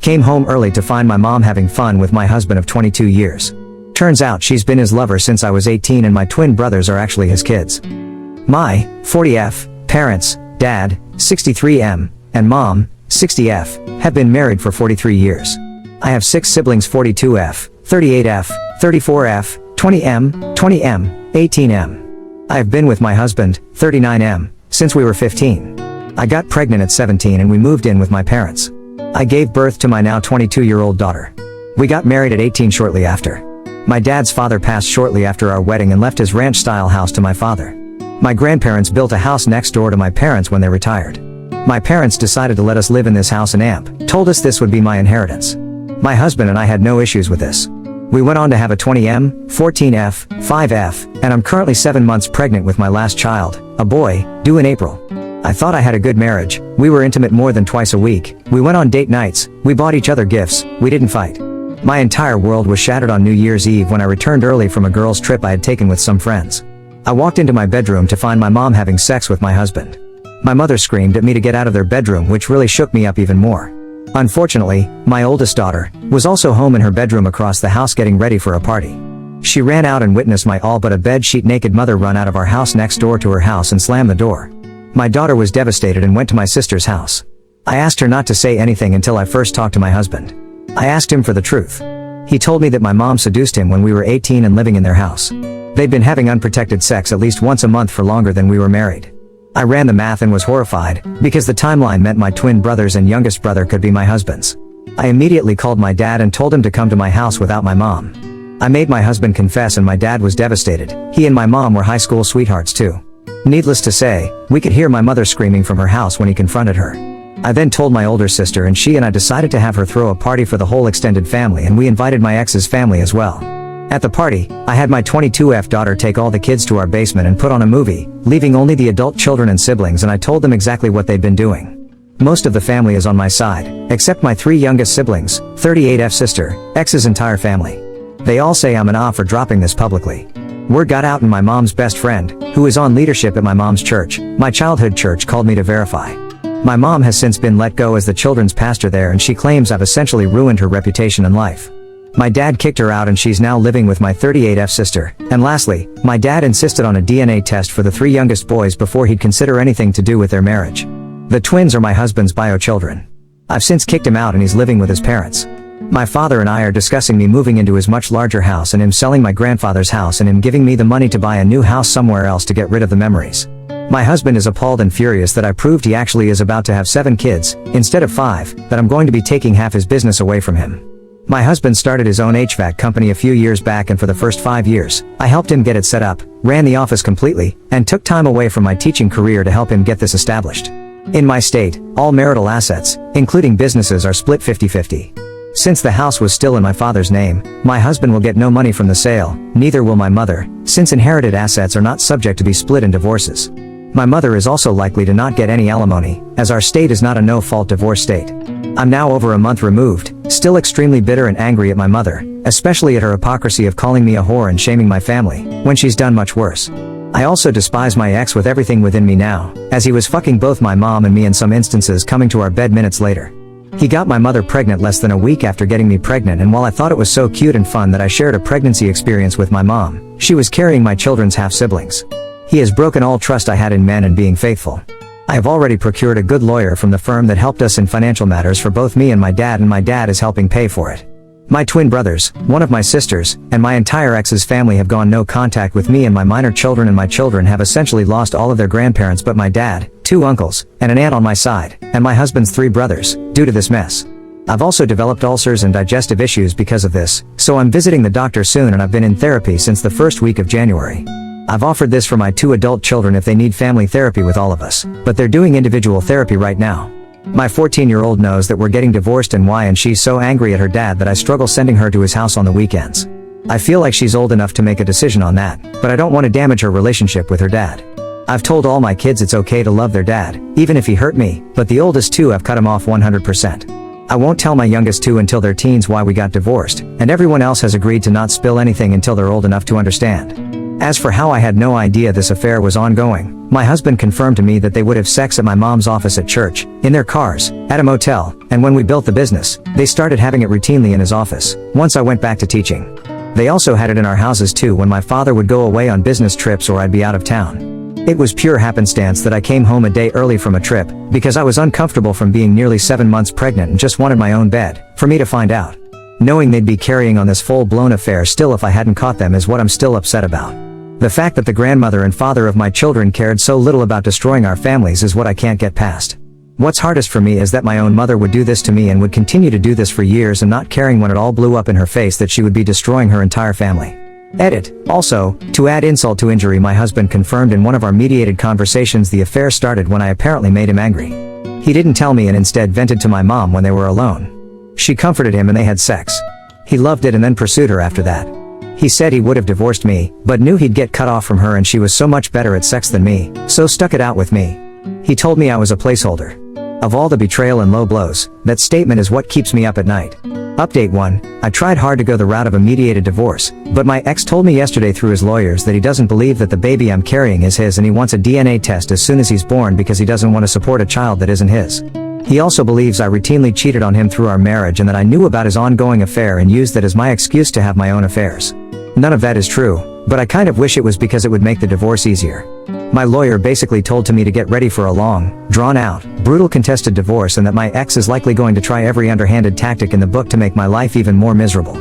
Came home early to find my mom having fun with my husband of 22 years. Turns out she's been his lover since I was 18 and my twin brothers are actually his kids. My 40F parents, dad, 63M, and mom, 60F, have been married for 43 years. I have 6 siblings: 42F, 38F, 34F, 20M, 20M, 18M. I have been with my husband, 39M, since we were 15. I got pregnant at 17 and we moved in with my parents. I gave birth to my now 22-year-old daughter. We got married at 18 shortly after. My dad's father passed shortly after our wedding and left his ranch-style house to my father. My grandparents built a house next door to my parents when they retired. My parents decided to let us live in this house and told us this would be my inheritance. My husband and I had no issues with this. We went on to have a 20M, 14F, 5F, and I'm currently 7 months pregnant with my last child, a boy, due in April. I thought I had a good marriage. We were intimate more than twice a week. We went on date nights. We bought each other gifts. We didn't fight. My entire world was shattered on New Year's Eve when I returned early from a girls' trip I had taken with some friends. I walked into my bedroom to find my mom having sex with my husband. My mother screamed at me to get out of their bedroom, which really shook me up even more. Unfortunately, my oldest daughter was also home in her bedroom across the house getting ready for a party. She ran out and witnessed my all but a bedsheet naked mother run out of our house next door to her house and slam the door. My daughter was devastated and went to my sister's house. I asked her not to say anything until I first talked to my husband. I asked him for the truth. He told me that my mom seduced him when we were 18 and living in their house. They'd been having unprotected sex at least once a month for longer than we were married. I ran the math and was horrified, because the timeline meant my twin brothers and youngest brother could be my husband's. I immediately called my dad and told him to come to my house without my mom. I made my husband confess and my dad was devastated. He and my mom were high school sweethearts too. Needless to say, we could hear my mother screaming from her house when he confronted her. I then told my older sister and she and I decided to have her throw a party for the whole extended family and we invited my ex's family as well. At the party, I had my 22F daughter take all the kids to our basement and put on a movie, leaving only the adult children and siblings, and I told them exactly what they'd been doing. Most of the family is on my side, except my 3 youngest siblings, 38F sister, ex's entire family. They all say I'm an off for dropping this publicly. Word got out and my mom's best friend, who is on leadership at my mom's church, my childhood church, called me to verify. My mom has since been let go as the children's pastor there and she claims I've essentially ruined her reputation and life. My dad kicked her out and she's now living with my 38F sister. And lastly, my dad insisted on a DNA test for the 3 youngest boys before he'd consider anything to do with their marriage. The twins are my husband's bio children. I've since kicked him out and he's living with his parents. My father and I are discussing me moving into his much larger house and him selling my grandfather's house and him giving me the money to buy a new house somewhere else to get rid of the memories. My husband is appalled and furious that I proved he actually is about to have 7 kids, instead of 5, that I'm going to be taking half his business away from him. My husband started his own HVAC company a few years back and for the first 5 years, I helped him get it set up, ran the office completely, and took time away from my teaching career to help him get this established. In my state, all marital assets, including businesses, are split 50-50. Since the house was still in my father's name, my husband will get no money from the sale, neither will my mother, since inherited assets are not subject to be split in divorces. My mother is also likely to not get any alimony, as our state is not a no-fault divorce state. I'm now over a month removed, still extremely bitter and angry at my mother, especially at her hypocrisy of calling me a whore and shaming my family, when she's done much worse. I also despise my ex with everything within me now, as he was fucking both my mom and me in some instances, coming to our bed minutes later. He got my mother pregnant less than a week after getting me pregnant, and while I thought it was so cute and fun that I shared a pregnancy experience with my mom, she was carrying my children's half-siblings. He has broken all trust I had in men and being faithful. I have already procured a good lawyer from the firm that helped us in financial matters for both me and my dad is helping pay for it. My twin brothers, one of my sisters, and my entire ex's family have gone no contact with me and my minor children, and my children have essentially lost all of their grandparents but my dad, 2 uncles, and an aunt on my side, and my husband's 3 brothers, due to this mess. I've also developed ulcers and digestive issues because of this, so I'm visiting the doctor soon and I've been in therapy since the first week of January. I've offered this for my 2 adult children if they need family therapy with all of us, but they're doing individual therapy right now. My 14-year-old knows that we're getting divorced and why, and she's so angry at her dad that I struggle sending her to his house on the weekends. I feel like she's old enough to make a decision on that, but I don't want to damage her relationship with her dad. I've told all my kids it's okay to love their dad, even if he hurt me, but the oldest 2 I've cut him off 100%. I won't tell my youngest 2 until they're teens why we got divorced, and everyone else has agreed to not spill anything until they're old enough to understand. As for how I had no idea this affair was ongoing, My husband confirmed to me that they would have sex at my mom's office at church, in their cars, at a motel, and when we built the business, they started having it routinely in his office, once I went back to teaching. They also had it in our houses too when my father would go away on business trips or I'd be out of town. It was pure happenstance that I came home a day early from a trip, because I was uncomfortable from being nearly 7 months pregnant and just wanted my own bed, for me to find out. Knowing they'd be carrying on this full-blown affair still if I hadn't caught them is what I'm still upset about. The fact that the grandmother and father of my children cared so little about destroying our families is what I can't get past. What's hardest for me is that my own mother would do this to me and would continue to do this for years and not caring when it all blew up in her face that she would be destroying her entire family. Edit. Also, to add insult to injury, my husband confirmed in one of our mediated conversations the affair started when I apparently made him angry. He didn't tell me and instead vented to my mom when they were alone. She comforted him and they had sex. He loved it and then pursued her after that. He said he would have divorced me, but knew he'd get cut off from her and she was so much better at sex than me, so stuck it out with me. He told me I was a placeholder. Of all the betrayal and low blows, that statement is what keeps me up at night. Update 1. I tried hard to go the route of a mediated divorce, but my ex told me yesterday through his lawyers that he doesn't believe that the baby I'm carrying is his and he wants a DNA test as soon as he's born because he doesn't want to support a child that isn't his. He also believes I routinely cheated on him through our marriage and that I knew about his ongoing affair and used that as my excuse to have my own affairs. None of that is true, but I kind of wish it was because it would make the divorce easier. My lawyer basically told me to get ready for a long, drawn-out, brutal contested divorce and that my ex is likely going to try every underhanded tactic in the book to make my life even more miserable.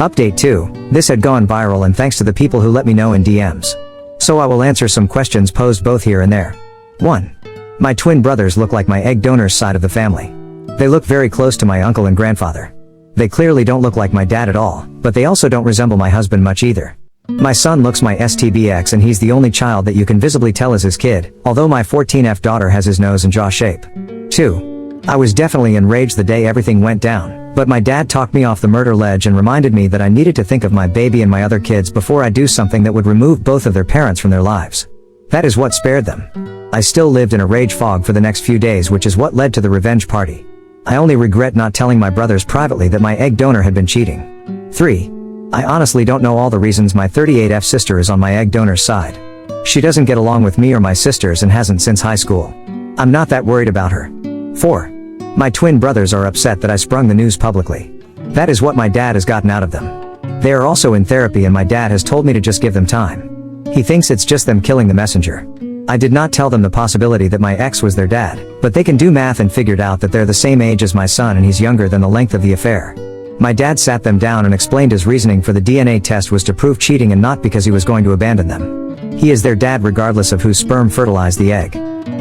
Update 2. This had gone viral and thanks to the people who let me know in DMs. So I will answer some questions posed both here and there. 1. My twin brothers look like my egg donor's side of the family. They look very close to my uncle and grandfather. They clearly don't look like my dad at all, but they also don't resemble my husband much either. My son looks my STBX and he's the only child that you can visibly tell is his kid, although my 14F daughter has his nose and jaw shape. 2. I was definitely enraged the day everything went down, but my dad talked me off the murder ledge and reminded me that I needed to think of my baby and my other kids before I do something that would remove both of their parents from their lives. That is what spared them. I still lived in a rage fog for the next few days, which is what led to the revenge party. I only regret not telling my brothers privately that my egg donor had been cheating. 3. I honestly don't know all the reasons my 38F sister is on my egg donor's side. She doesn't get along with me or my sisters and hasn't since high school. I'm not that worried about her. 4. My twin brothers are upset that I sprung the news publicly. That is what my dad has gotten out of them. They are also in therapy and my dad has told me to just give them time. He thinks it's just them killing the messenger. I did not tell them the possibility that my ex was their dad, but they can do math and figured out that they're the same age as my son and he's younger than the length of the affair. My dad sat them down and explained his reasoning for the DNA test was to prove cheating and not because he was going to abandon them. He is their dad regardless of whose sperm fertilized the egg.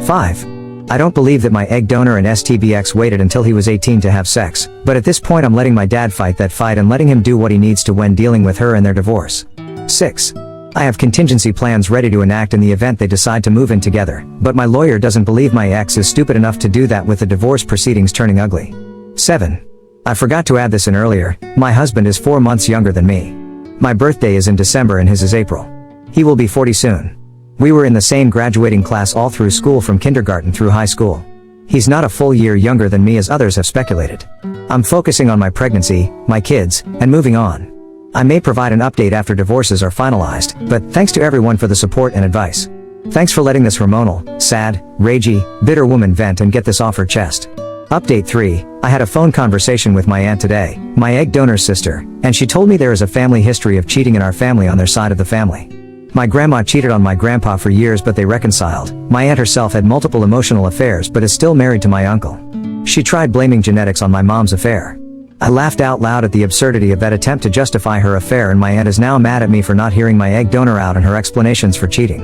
5. I don't believe that my egg donor and STBX waited until he was 18 to have sex, but at this point I'm letting my dad fight that fight and letting him do what he needs to when dealing with her and their divorce. 6. I have contingency plans ready to enact in the event they decide to move in together, but my lawyer doesn't believe my ex is stupid enough to do that with the divorce proceedings turning ugly. 7. I forgot to add this in earlier, my husband is 4 months younger than me. My birthday is in December and his is April. He will be 40 soon. We were in the same graduating class all through school from kindergarten through high school. He's not a full year younger than me as others have speculated. I'm focusing on my pregnancy, my kids, and moving on. I may provide an update after divorces are finalized, but thanks to everyone for the support and advice. Thanks for letting this hormonal, sad, ragey, bitter woman vent and get this off her chest. Update 3. I had a phone conversation with my aunt today, my egg donor's sister, and she told me there is a family history of cheating in our family on their side of the family. My grandma cheated on my grandpa for years but they reconciled. My aunt herself had multiple emotional affairs but is still married to my uncle. She tried blaming genetics on my mom's affair. I laughed out loud at the absurdity of that attempt to justify her affair and my aunt is now mad at me for not hearing my egg donor out and her explanations for cheating.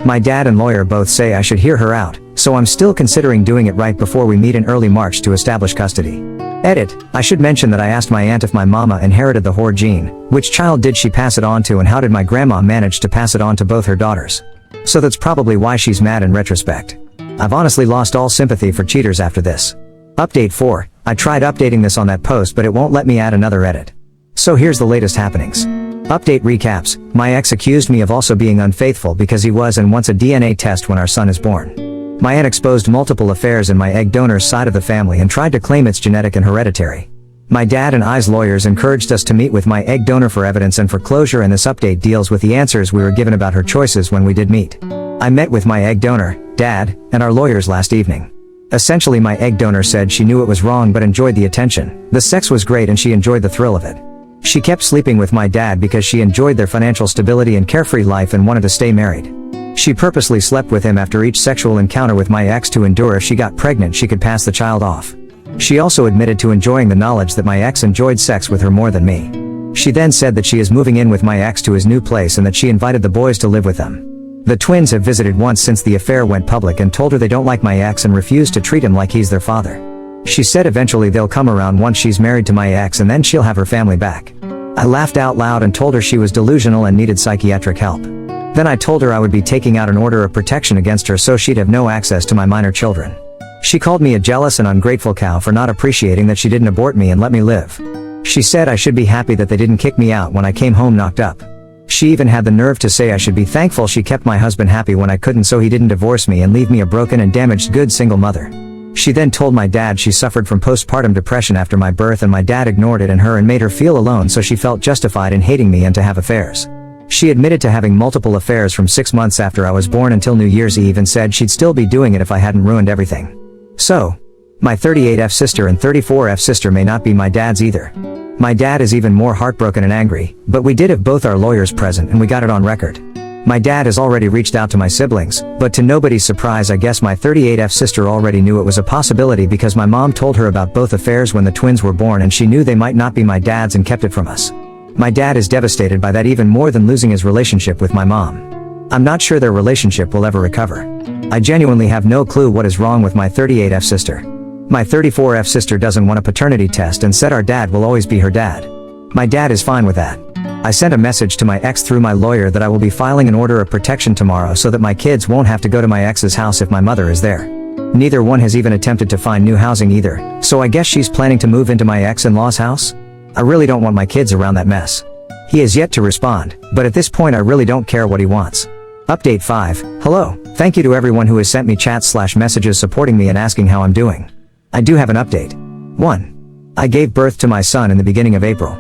My dad and lawyer both say I should hear her out, so I'm still considering doing it right before we meet in early March to establish custody. Edit. I should mention that I asked my aunt if my mama inherited the whore gene, which child did she pass it on to and how did my grandma manage to pass it on to both her daughters. So that's probably why she's mad in retrospect. I've honestly lost all sympathy for cheaters after this. Update 4. I tried updating this on that post but it won't let me add another edit. So here's the latest happenings. Update recaps. My ex accused me of also being unfaithful because he was and wants a DNA test when our son is born. My aunt exposed multiple affairs in my egg donor's side of the family and tried to claim it's genetic and hereditary. My dad and I's lawyers encouraged us to meet with my egg donor for evidence and for closure, and this update deals with the answers we were given about her choices when we did meet. I met with my egg donor, dad, and our lawyers last evening. Essentially, my egg donor said she knew it was wrong but enjoyed the attention. The sex was great and she enjoyed the thrill of it. She kept sleeping with my dad because she enjoyed their financial stability and carefree life and wanted to stay married. She purposely slept with him after each sexual encounter with my ex to endure if she got pregnant she could pass the child off. She also admitted to enjoying the knowledge that my ex enjoyed sex with her more than me. She then said that she is moving in with my ex to his new place and that she invited the boys to live with them. The twins have visited once since the affair went public and told her they don't like my ex and refuse to treat him like he's their father. She said eventually they'll come around once she's married to my ex and then she'll have her family back. I laughed out loud and told her she was delusional and needed psychiatric help. Then I told her I would be taking out an order of protection against her so she'd have no access to my minor children. She called me a jealous and ungrateful cow for not appreciating that she didn't abort me and let me live. She said I should be happy that they didn't kick me out when I came home knocked up. She even had the nerve to say I should be thankful she kept my husband happy when I couldn't so he didn't divorce me and leave me a broken and damaged good single mother. She then told my dad she suffered from postpartum depression after my birth and my dad ignored it and made her feel alone so she felt justified in hating me and to have affairs. She admitted to having multiple affairs from 6 months after I was born until New Year's Eve and said she'd still be doing it if I hadn't ruined everything. So, my 38F sister and 34F sister may not be my dad's either. My dad is even more heartbroken and angry, but we did have both our lawyers present and we got it on record. My dad has already reached out to my siblings, but to nobody's surprise I guess my 38F sister already knew it was a possibility because my mom told her about both affairs when the twins were born and she knew they might not be my dad's and kept it from us. My dad is devastated by that even more than losing his relationship with my mom. I'm not sure their relationship will ever recover. I genuinely have no clue what is wrong with my 38F sister. My 34F sister doesn't want a paternity test and said our dad will always be her dad. My dad is fine with that. I sent a message to my ex through my lawyer that I will be filing an order of protection tomorrow so that my kids won't have to go to my ex's house if my mother is there. Neither one has even attempted to find new housing either, so I guess she's planning to move into my ex-in-law's house? I really don't want my kids around that mess. He has yet to respond, but at this point I really don't care what he wants. Update 5. Hello. Thank you to everyone who has sent me chats/messages supporting me and asking how I'm doing. I do have an update. 1. I gave birth to my son in the beginning of April.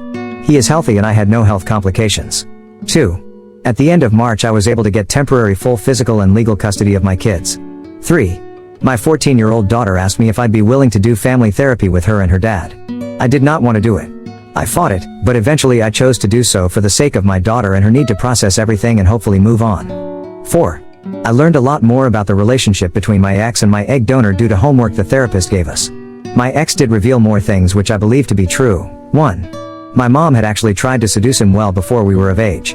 He is healthy and I had no health complications. 2. At the end of March I was able to get temporary full physical and legal custody of my kids. 3. My 14-year-old daughter asked me if I'd be willing to do family therapy with her and her dad. I did not want to do it. I fought it, but eventually I chose to do so for the sake of my daughter and her need to process everything and hopefully move on. 4. I learned a lot more about the relationship between my ex and my egg donor due to homework the therapist gave us. My ex did reveal more things which I believe to be true. 1. My mom had actually tried to seduce him well before we were of age.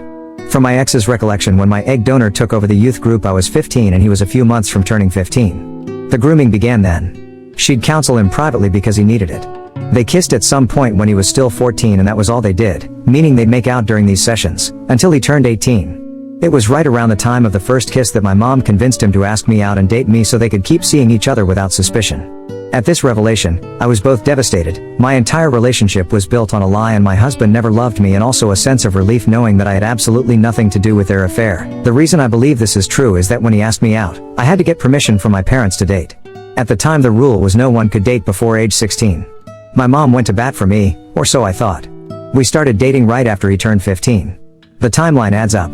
From my ex's recollection, when my egg donor took over the youth group I was 15 and he was a few months from turning 15. The grooming began then. She'd counsel him privately because he needed it. They kissed at some point when he was still 14 and that was all they did, meaning they'd make out during these sessions, until he turned 18. It was right around the time of the first kiss that my mom convinced him to ask me out and date me so they could keep seeing each other without suspicion. At this revelation, I was both devastated. My entire relationship was built on a lie and my husband never loved me, and also a sense of relief knowing that I had absolutely nothing to do with their affair. The reason I believe this is true is that when he asked me out, I had to get permission from my parents to date. At the time the rule was no one could date before age 16. My mom went to bat for me, or so I thought. We started dating right after he turned 15. The timeline adds up.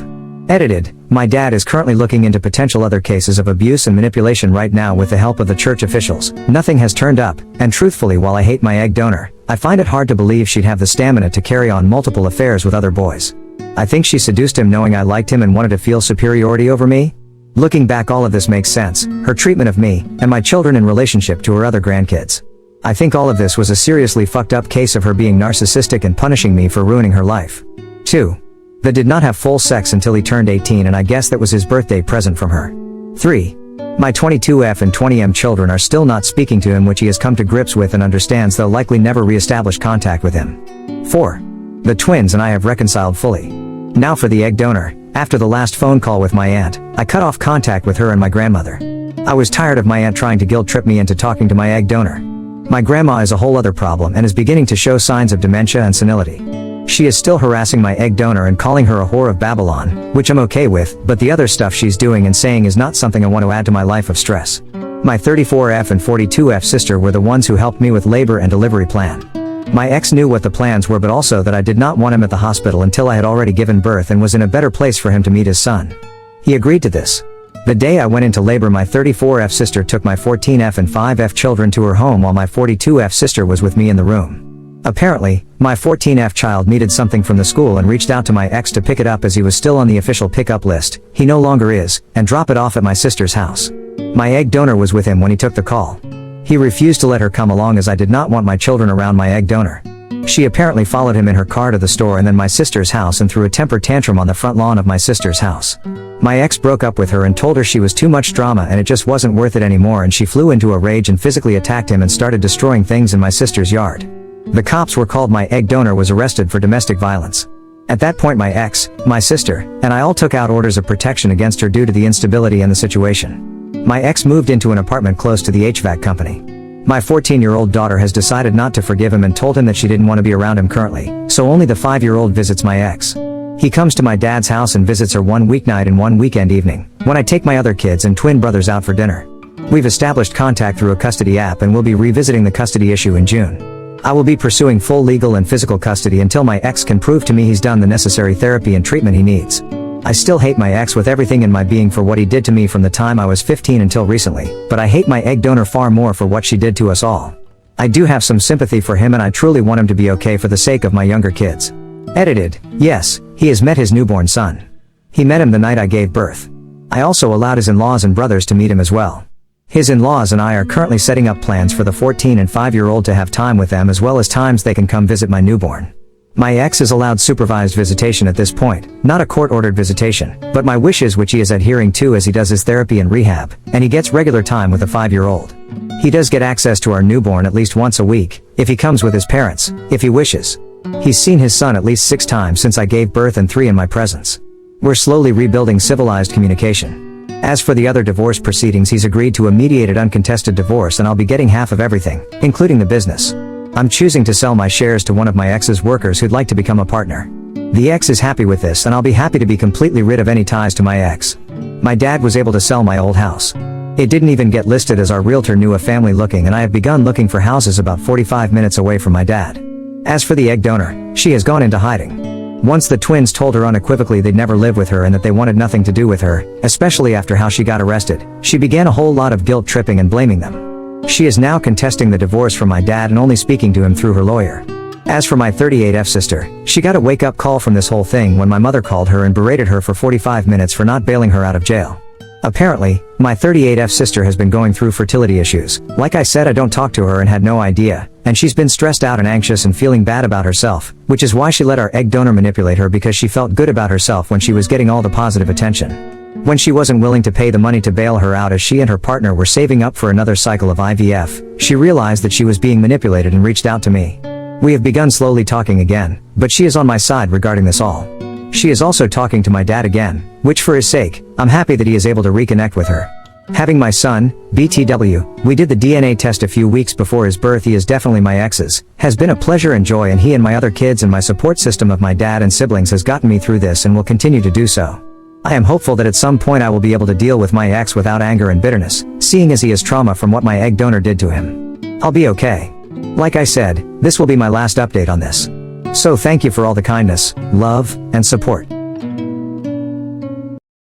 Edited. My dad is currently looking into potential other cases of abuse and manipulation right now with the help of the church officials. Nothing has turned up, and truthfully, while I hate my egg donor, I find it hard to believe she'd have the stamina to carry on multiple affairs with other boys. I think she seduced him knowing I liked him and wanted to feel superiority over me. Looking back, all of this makes sense. Her treatment of me, and my children in relationship to her other grandkids. I think all of this was a seriously fucked up case of her being narcissistic and punishing me for ruining her life. 2. They did not have full sex until he turned 18 and I guess that was his birthday present from her. 3. My 22F and 20M children are still not speaking to him, which he has come to grips with and understands they'll likely never re-establish contact with him. 4. The twins and I have reconciled fully. Now for the egg donor. After the last phone call with my aunt, I cut off contact with her and my grandmother. I was tired of my aunt trying to guilt trip me into talking to my egg donor. My grandma is a whole other problem and is beginning to show signs of dementia and senility. She is still harassing my egg donor and calling her a whore of Babylon, which I'm okay with, but the other stuff she's doing and saying is not something I want to add to my life of stress. My 34F and 42F sister were the ones who helped me with labor and delivery plan. My ex knew what the plans were, but also that I did not want him at the hospital until I had already given birth and was in a better place for him to meet his son. He agreed to this. The day I went into labor, my 34F sister took my 14F and 5F children to her home while my 42F sister was with me in the room. Apparently, my 14F child needed something from the school and reached out to my ex to pick it up as he was still on the official pickup list, he no longer is, and drop it off at my sister's house. My egg donor was with him when he took the call. He refused to let her come along as I did not want my children around my egg donor. She apparently followed him in her car to the store and then my sister's house and threw a temper tantrum on the front lawn of my sister's house. My ex broke up with her and told her she was too much drama and it just wasn't worth it anymore, and she flew into a rage and physically attacked him and started destroying things in my sister's yard. The cops were called. My egg donor was arrested for domestic violence. At that point my ex, my sister, and I all took out orders of protection against her due to the instability and the situation. My ex moved into an apartment close to the HVAC company. My 14-year-old daughter has decided not to forgive him and told him that she didn't want to be around him currently, so only the 5-year-old visits my ex. He comes to my dad's house and visits her one weeknight and one weekend evening, when I take my other kids and twin brothers out for dinner. We've established contact through a custody app and will be revisiting the custody issue in June. I will be pursuing full legal and physical custody until my ex can prove to me he's done the necessary therapy and treatment he needs. I still hate my ex with everything in my being for what he did to me from the time I was 15 until recently, but I hate my egg donor far more for what she did to us all. I do have some sympathy for him and I truly want him to be okay for the sake of my younger kids. Edited. Yes, he has met his newborn son. He met him the night I gave birth. I also allowed his in-laws and brothers to meet him as well. His in-laws and I are currently setting up plans for the 14 and 5-year-old to have time with them, as well as times they can come visit my newborn. My ex is allowed supervised visitation at this point, not a court-ordered visitation, but my wishes which he is adhering to as he does his therapy and rehab, and he gets regular time with the 5-year-old. He does get access to our newborn at least once a week, if he comes with his parents, if he wishes. He's seen his son at least 6 times since I gave birth and 3 in my presence. We're slowly rebuilding civilized communication. As for the other divorce proceedings, he's agreed to a mediated uncontested divorce and I'll be getting half of everything, including the business. I'm choosing to sell my shares to one of my ex's workers who'd like to become a partner. The ex is happy with this and I'll be happy to be completely rid of any ties to my ex. My dad was able to sell my old house. It didn't even get listed as our realtor knew a family looking, and I have begun looking for houses about 45 minutes away from my dad. As for the egg donor, she has gone into hiding. Once the twins told her unequivocally they'd never live with her and that they wanted nothing to do with her, especially after how she got arrested, she began a whole lot of guilt tripping and blaming them. She is now contesting the divorce from my dad and only speaking to him through her lawyer. As for my 38F sister, she got a wake-up call from this whole thing when my mother called her and berated her for 45 minutes for not bailing her out of jail. Apparently, my 38F sister has been going through fertility issues. Like I said, I don't talk to her and had no idea, and she's been stressed out and anxious and feeling bad about herself, which is why she let our egg donor manipulate her, because she felt good about herself when she was getting all the positive attention. When she wasn't willing to pay the money to bail her out as she and her partner were saving up for another cycle of IVF, she realized that she was being manipulated and reached out to me. We have begun slowly talking again, but she is on my side regarding this all. She is also talking to my dad again, which for his sake, I'm happy that he is able to reconnect with her. Having my son, BTW, we did the DNA test a few weeks before his birth. He is definitely my ex's, has been a pleasure and joy, and he and my other kids and my support system of my dad and siblings has gotten me through this and will continue to do so. I am hopeful that at some point I will be able to deal with my ex without anger and bitterness, seeing as he has trauma from what my egg donor did to him. I'll be okay. Like I said, this will be my last update on this. So thank you for all the kindness, love, and support.